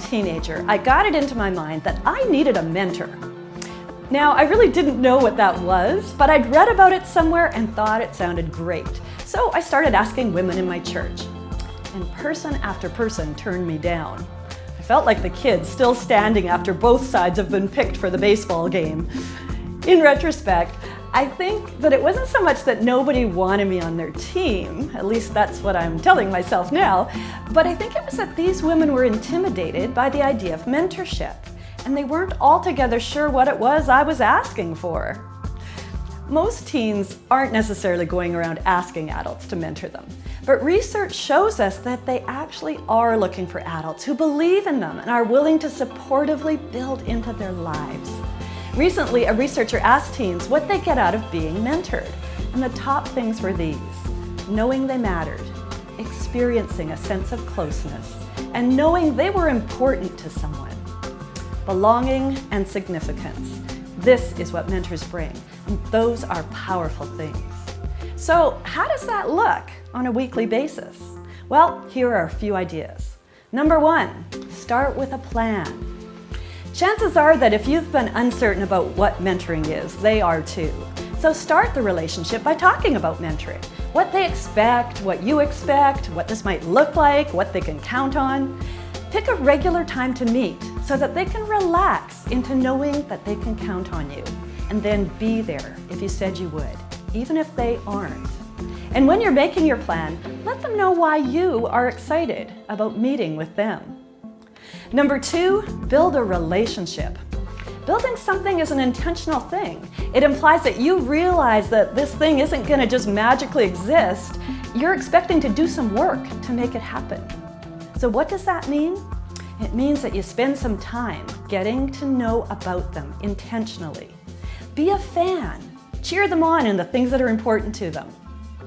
teenager, I got it into my mind that I needed a mentor. Now, I really didn't know what that was, but I'd read about it somewhere and thought it sounded great. So I started asking women in my church, and person after person turned me down. I felt like the kid still standing after both sides have been picked for the baseball game. In retrospect, I think that it wasn't so much that nobody wanted me on their team, at least that's what I'm telling myself now, but I think it was that these women were intimidated by the idea of mentorship, and they weren't altogether sure what it was I was asking for. Most teens aren't necessarily going around asking adults to mentor them, but research shows us that they actually are looking for adults who believe in them and are willing to supportively build into their lives. Recently, a researcher asked teens what they get out of being mentored, and the top things were these: knowing they mattered, experiencing a sense of closeness, and knowing they were important to someone. Belonging and significance. This is what mentors bring, and those are powerful things. So how does that look on a weekly basis? Well, here are a few ideas. Number one, start with a plan. Chances are that if you've been uncertain about what mentoring is, they are too. So start the relationship by talking about mentoring. What they expect, what you expect, what this might look like, what they can count on. Pick a regular time to meet so that they can relax into knowing that they can count on you. And then be there if you said you would, even if they aren't. And when you're making your plan, let them know why you are excited about meeting with them. Number two, build a relationship. Building something is an intentional thing. It implies that you realize that this thing isn't going to just magically exist. You're expecting to do some work to make it happen. So what does that mean? It means that you spend some time getting to know about them intentionally. Be a fan. Cheer them on in the things that are important to them.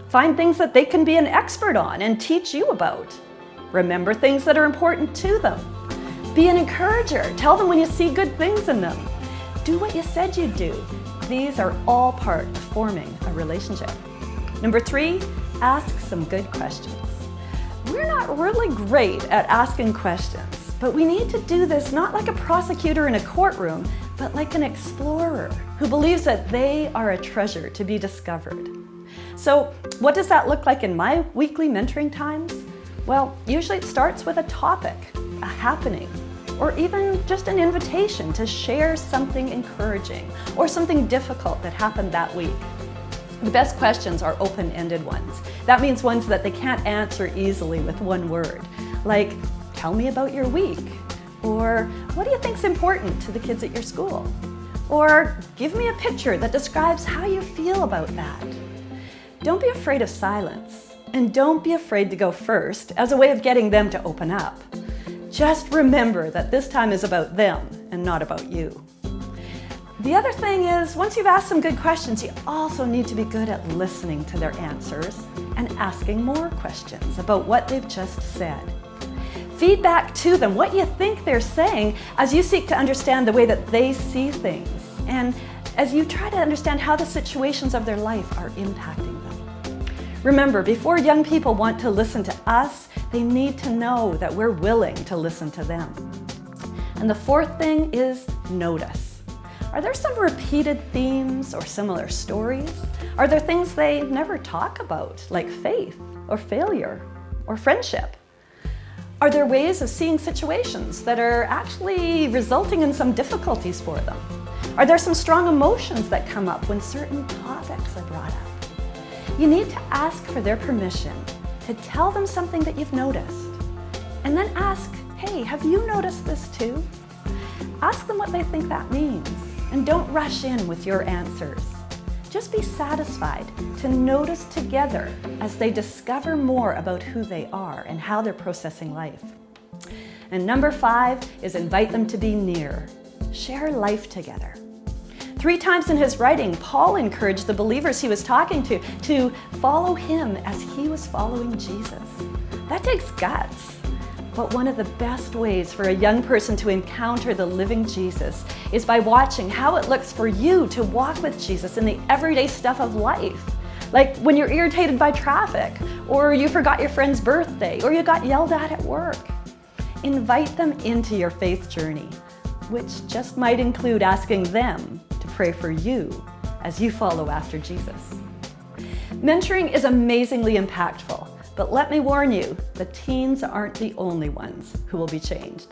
Find things that they can be an expert on and teach you about. Remember things that are important to them. Be an encourager. Tell them when you see good things in them. Do what you said you'd do. These are all part of forming a relationship. Number three, ask some good questions. We're not really great at asking questions, but we need to do this not like a prosecutor in a courtroom, but like an explorer who believes that they are a treasure to be discovered. So what does that look like in my weekly mentoring times? Well, usually it starts with a topic, a happening, or even just an invitation to share something encouraging or something difficult that happened that week. The best questions are open-ended ones. That means ones that they can't answer easily with one word, like, tell me about your week, or what do you think's important to the kids at your school? Or give me a picture that describes how you feel about that. Don't be afraid of silence, and don't be afraid to go first as a way of getting them to open up. Just remember that this time is about them and not about you. The other thing is, once you've asked some good questions, you also need to be good at listening to their answers and asking more questions about what they've just said. Feedback to them what you think they're saying as you seek to understand the way that they see things, and as you try to understand how the situations of their life are impacting them. Remember, before young people want to listen to us, they need to know that we're willing to listen to them. And the fourth thing is notice. Are there some repeated themes or similar stories? Are there things they never talk about, like faith or failure or friendship? Are there ways of seeing situations that are actually resulting in some difficulties for them? Are there some strong emotions that come up when certain topics are brought up? You need to ask for their permission to tell them something that you've noticed. And then ask, hey, have you noticed this too? Ask them what they think that means. And don't rush in with your answers. Just be satisfied to notice together as they discover more about who they are and how they're processing life. And number 5 is invite them to be near. Share life together. 3 times in his writing, Paul encouraged the believers he was talking to follow him as he was following Jesus. That takes guts. But one of the best ways for a young person to encounter the living Jesus is by watching how it looks for you to walk with Jesus in the everyday stuff of life. Like when you're irritated by traffic, or you forgot your friend's birthday, or you got yelled at work. invite them into your faith journey, which just might include asking them to pray for you as you follow after Jesus. Mentoring is amazingly impactful, but let me warn you, the teens aren't the only ones who will be changed.